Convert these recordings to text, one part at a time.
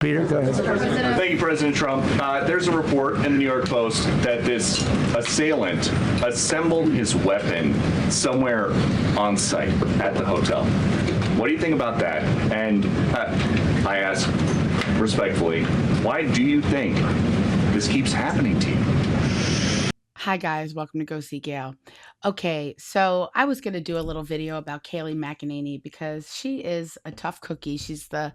Peter, go ahead. Thank you, President Trump. There's a report in the New York Post that this assailant assembled his weapon somewhere on site at the hotel. What do you think about that? And I ask respectfully, why do you think this keeps happening to you? Hi guys, welcome to Go See Gayle. Okay, so I was going to do a little video about Kayleigh McEnany because she is a tough cookie. She's a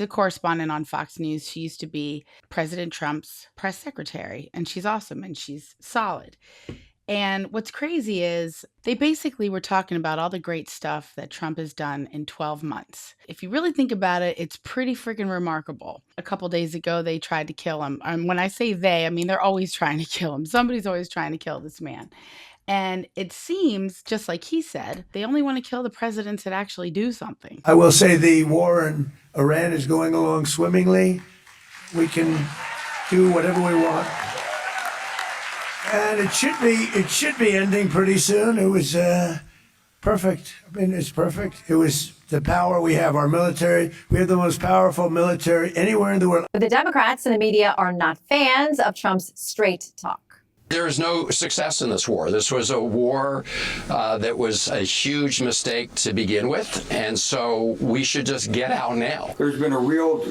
correspondent on Fox News. She used to be President Trump's press secretary, and she's awesome and she's solid. And what's crazy is they basically were talking about all the great stuff that Trump has done in 12 months. If you really think about it, it's pretty freaking remarkable. A couple days ago, they tried to kill him. And when I say they, I mean, they're always trying to kill him. Somebody's always trying to kill this man. And it seems, just like he said, they only want to kill the presidents that actually do something. I will say the war in Iran is going along swimmingly. We can do whatever we want. And it should be ending pretty soon. It was perfect. I mean, it's perfect. It was the power we have, our military. We have the most powerful military anywhere in the world. But the Democrats and the media are not fans of Trump's straight talk. There is no success in this war. This was a war that was a huge mistake to begin with. And so we should just get out now. There's been a real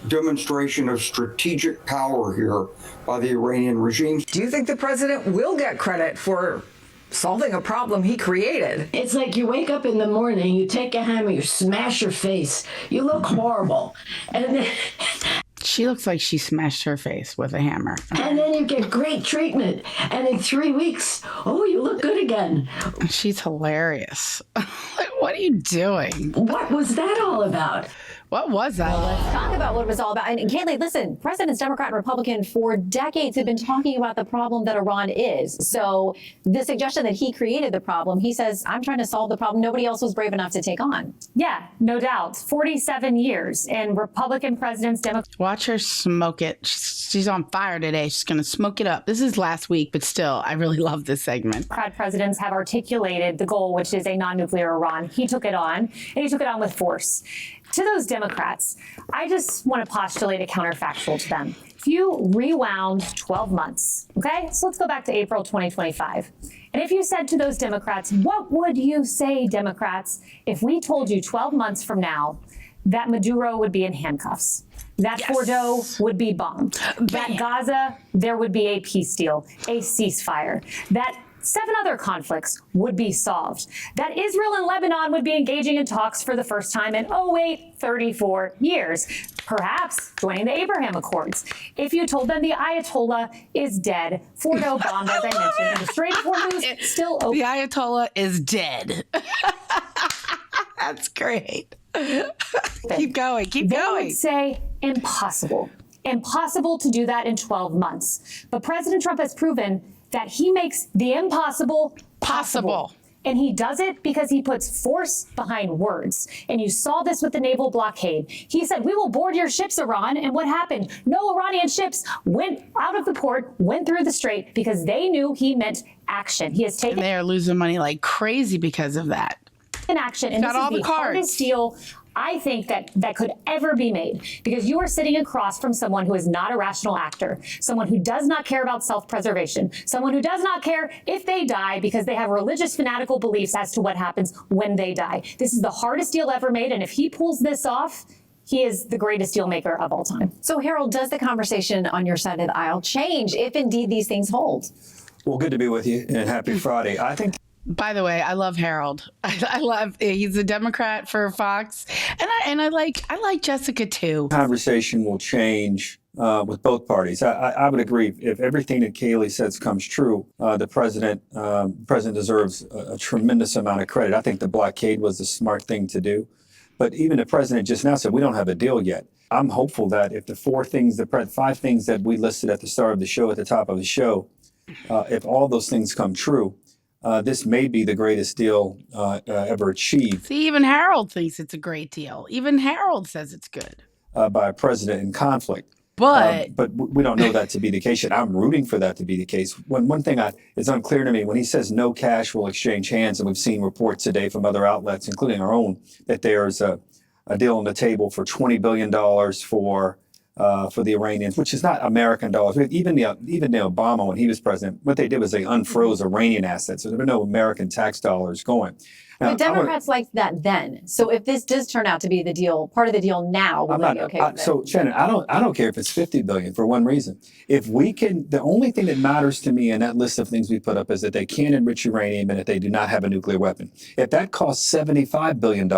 demonstration of strategic power here by the Iranian regime. Do you think the president will get credit for solving a problem he created? It's like you wake up in the morning, you take a hammer, you smash your face, you look horrible, and then She looks like she smashed her face with a hammer. and then you get great treatment, and in 3 weeks, oh, you look good again. She's hilarious. Like, what are you doing? What was that all about? What was that? Let's talk about what it was all about. And Kayleigh, listen, presidents, Democrat and Republican, for decades have been talking about the problem that Iran is. So the suggestion that he created the problem, he says, I'm trying to solve the problem nobody else was brave enough to take on. Yeah, no doubt. 47 years and Republican presidents, Democrats. Watch her smoke it. She's on fire today. She's going to smoke it up. This is last week, but still, I really love this segment. Presidents have articulated the goal, which is a non-nuclear Iran. He took it on, and he took it on with force. To those Democrats, I just want to postulate a counterfactual to them. If you rewound 12 months, okay, so let's go back to April 2025. And if you said to those Democrats, what would you say, Democrats, if we told you 12 months from now that Maduro would be in handcuffs, that Fordo would be bombed, that Gaza, there would be a peace deal, a ceasefire, that 7 other conflicts would be solved, that Israel and Lebanon would be engaging in talks for the first time in, 34 years, perhaps joining the Abraham Accords. If you told them the Ayatollah is dead, Fordo bombed, as I mentioned, and the Strait of Hormuz still open. The Ayatollah is dead. That's great. Keep going. Keep They going. would say impossible. Impossible to do that in 12 months. But President Trump has proven that he makes the impossible possible. And he does it because he puts force behind words. And you saw this with the naval blockade. He said, we will board your ships, Iran. And what happened? No Iranian ships went out of the port, went through the strait because they knew he meant action. He has taken And they are losing money like crazy because of that. action. And Got this all is the the cards. hardest deal I think that could ever be made, because you are sitting across from someone who is not a rational actor, someone who does not care about self-preservation, someone who does not care if they die because they have religious fanatical beliefs as to what happens when they die. This is the hardest deal ever made, and if he pulls this off, he is the greatest deal maker of all time. So Harold, does the conversation on your side of the aisle change if indeed these things hold? Well, good to be with you, and happy Friday. I think By the way, I love Harold. I love, he's a Democrat for Fox. And I like Jessica too. conversation will change with both parties. I would agree. If everything that Kayleigh says comes true, the president deserves a tremendous amount of credit. I think the blockade was the smart thing to do. But even the president just now said, we don't have a deal yet. I'm hopeful that if the 5 things that we listed at the start of the show, at the top of the show, if all those things come true, this may be the greatest deal ever achieved. See, even Harold thinks it's a great deal. Even Harold says it's good. By a president in conflict. But we don't know that to be the case, and I'm rooting for that to be the case. One thing is unclear to me, when he says no cash will exchange hands, and we've seen reports today from other outlets, including our own, that there's a deal on the table for $20 billion for for the Iranians, which is not American dollars. Even the Obama, when he was president, what they did was they unfroze Iranian assets. So there were no American tax dollars going. Now, But Democrats liked that then. So if this does turn out to be the deal, part of the deal now, would they be okay with it? So Shannon, I don't care if it's $50 billion for one reason. If we can, the only thing that matters to me in that list of things we put up is that they can enrich uranium and that they do not have a nuclear weapon. If that costs $75 billion,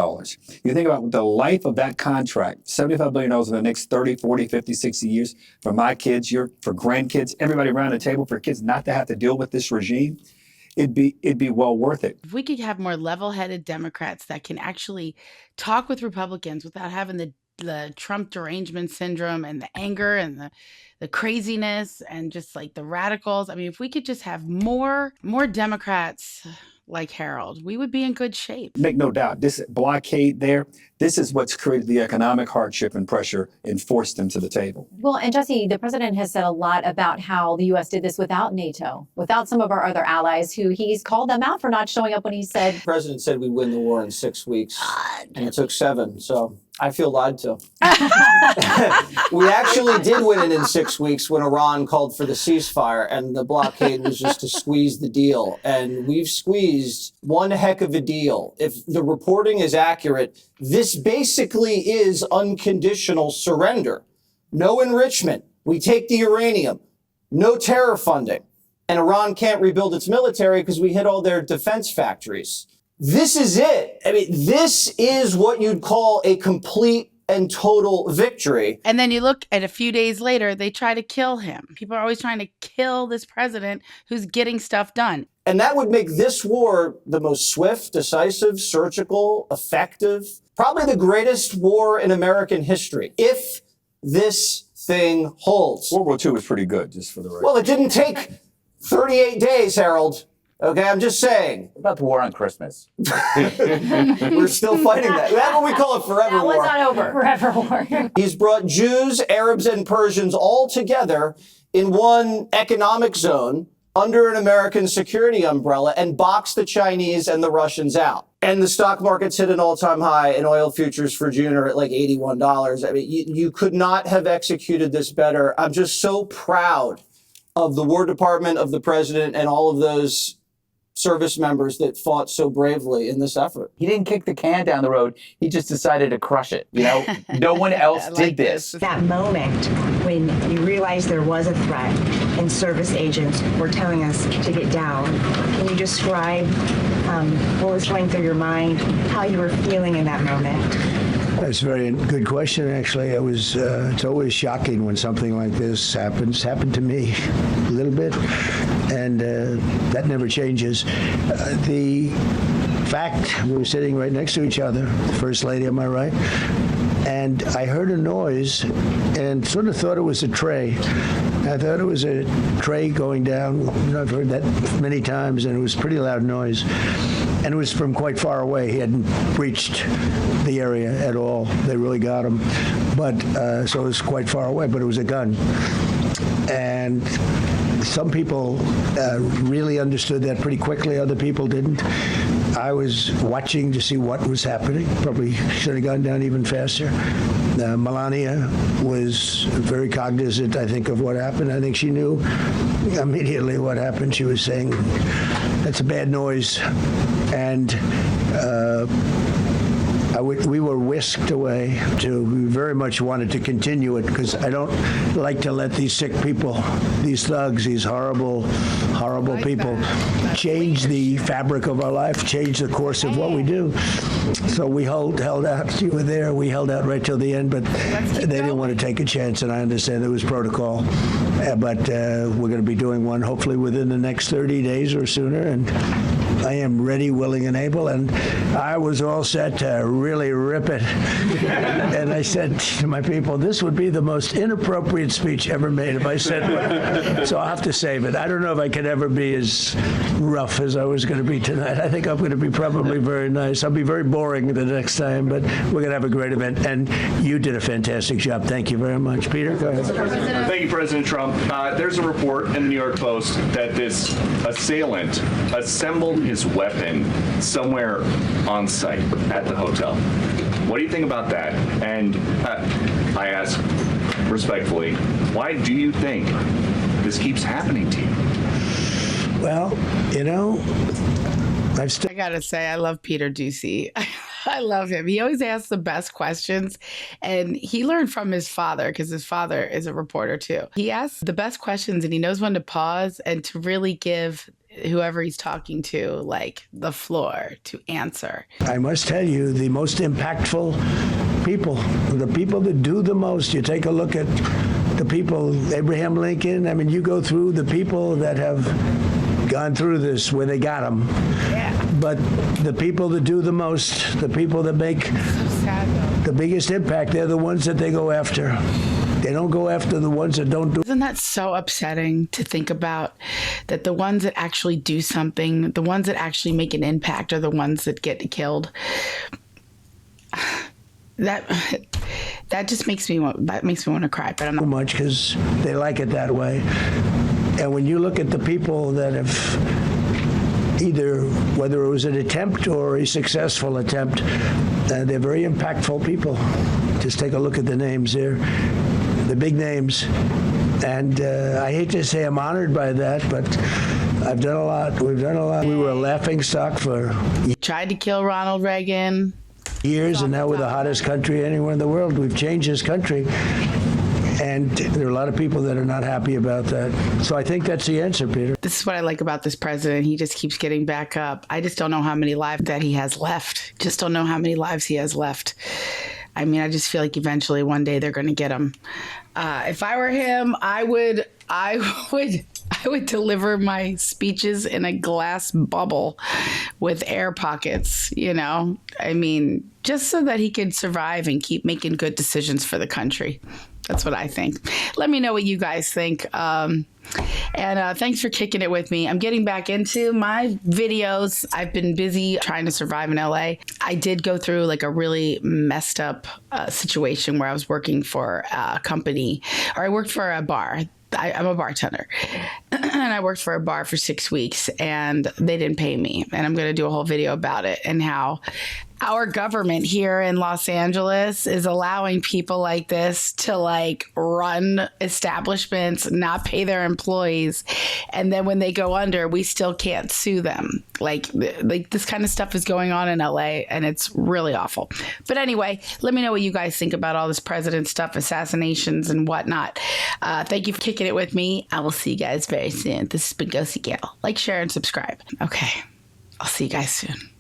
you think about the life of that contract, $75 billion in the next 30, 40, 50, 60 years for my kids, for grandkids, everybody around the table, for kids not to have to deal with this regime. It'd be well worth it. If we could have more level-headed Democrats that can actually talk with Republicans without having the Trump derangement syndrome and the anger and the craziness and just like the radicals. I mean, if we could just have more Democrats like Harold, we would be in good shape. Make no doubt, this blockade there, this is what's created the economic hardship and pressure and forced them to the table. Well, and Jesse, the president has said a lot about how the U.S. did this without NATO, without some of our other allies, who he's called them out for not showing up when he said. The president said we'd win the war in 6 weeks, and it took 7. So I feel lied to. We actually did win it in 6 weeks when Iran called for the ceasefire, and the blockade was just to squeeze the deal. And we've squeezed one heck of a deal. If the reporting is accurate, this basically is unconditional surrender. No enrichment. We take the uranium. No terror funding. And Iran can't rebuild its military because we hit all their defense factories. This is it. I mean, this is what you'd call a complete and total victory. And then you look at a few days later, they try to kill him. People are always trying to kill this president who's getting stuff done. And that would make this war the most swift, decisive, surgical, effective, probably the greatest war in American history, if this thing holds. World War II was pretty good, just for the record. Well, it didn't take 38 days, Harold. Okay, I'm just saying. What about the war on Christmas? We're still fighting that. That's what we call a forever war. That was not over. Forever war. He's brought Jews, Arabs, and Persians all together in one economic zone under an American security umbrella and boxed the Chinese and the Russians out. And the stock market's hit an all-time high, and oil futures for June are at like $81. I mean, you could not have executed this better. I'm just so proud of the War Department, of the president, and all of those service members that fought so bravely in this effort. He didn't kick the can down the road. He just decided to crush it. You know, no one else did this. That moment when you realized there was a threat and service agents were telling us to get down, can you describe what was going through your mind, how you were feeling in that moment? That's a very good question, actually. It's always shocking when something like this happens. Happened to me a little bit, and that never changes. The fact, we were sitting right next to each other, the First Lady on my right, and I heard a noise and sort of thought it was a tray. I thought it was a tray going down. You know, I've heard that many times, and it was a pretty loud noise. And it was from quite far away. He hadn't reached the area at all. They really got him. But so it was quite far away, but it was a gun. And some people really understood that pretty quickly. Other people didn't. I was watching to see what was happening. Probably should have gone down even faster. Melania was very cognizant, I think, of what happened. I think she knew immediately what happened. She was saying, that's a bad noise. And we were whisked away. We very much wanted to continue it because I don't like to let these sick people, these thugs, these horrible people change the fabric of our life, change the course of what we do. So we held out. You were there. We held out right till the end, but they didn't want to take a chance, and I understand there was protocol. But we're going to be doing one hopefully within the next 30 days or sooner, and I am ready, willing, and able, and I was all set to really rip it. And I said to my people, this would be the most inappropriate speech ever made if I said one. So I'll have to save it. I don't know if I could ever be as rough as I was going to be tonight. I think I'm going to be probably very nice. I'll be very boring the next time, but we're going to have a great event. And you did a fantastic job. Thank you very much. Peter, go ahead. Thank you, President Trump. There's a report in the New York Post that this assailant assembled his weapon somewhere on site at the hotel. What do you think about that? And I ask respectfully, why do you think this keeps happening to you? Well, I gotta say, I love Peter Doocy. I love him. He always asks the best questions, and he learned from his father because his father is a reporter too. He asks the best questions, and he knows when to pause and to really give whoever he's talking to, like, the floor to answer. I must tell you, the most impactful people, the people that do the most, you take a look at the people, Abraham Lincoln, I mean, you go through the people that have gone through this where they got them. Yeah. But the people that do the most, the people that make the biggest impact, they're the ones that they go after. They don't go after the ones that don't do. Isn't that so upsetting to think about, that the ones that actually do something, the ones that actually make an impact are the ones that get killed? That just makes me want to cry, but I'm not much because they like it that way. And when you look at the people that have either, whether it was an attempt or a successful attempt, they're very impactful people. Just take a look at the names there, the big names. And I hate to say I'm honored by that, but I've done a lot. We've done a lot. We were a laughingstock for tried to kill Ronald Reagan years, and now we're the hottest country anywhere in the world. We've changed this country. And there are a lot of people that are not happy about that. So I think that's the answer, Peter. This is what I like about this president. He just keeps getting back up. I just don't know how many lives that he has left. Just don't know how many lives he has left. I mean, I just feel like eventually one day they're going to get him. If I were him, I would deliver my speeches in a glass bubble with air pockets, I mean, just so that he could survive and keep making good decisions for the country. That's what I think. Let me know what you guys think. And thanks for kicking it with me. I'm getting back into my videos. I've been busy trying to survive in LA. I did go through like a really messed up situation where I was working for a company, or I worked for a bar. I'm a bartender, and I worked for a bar for 6 weeks, and they didn't pay me. And I'm going to do a whole video about it and how our government here in Los Angeles is allowing people like this to run establishments, not pay their employees. And then when they go under, we still can't sue them. Like this kind of stuff is going on in LA, and it's really awful. But anyway, let me know what you guys think about all this president stuff, assassinations and whatnot. Thank you for kicking it with me. I will see you guys very soon. This has been Go See Gail. Like, share, and subscribe. Okay. I'll see you guys soon.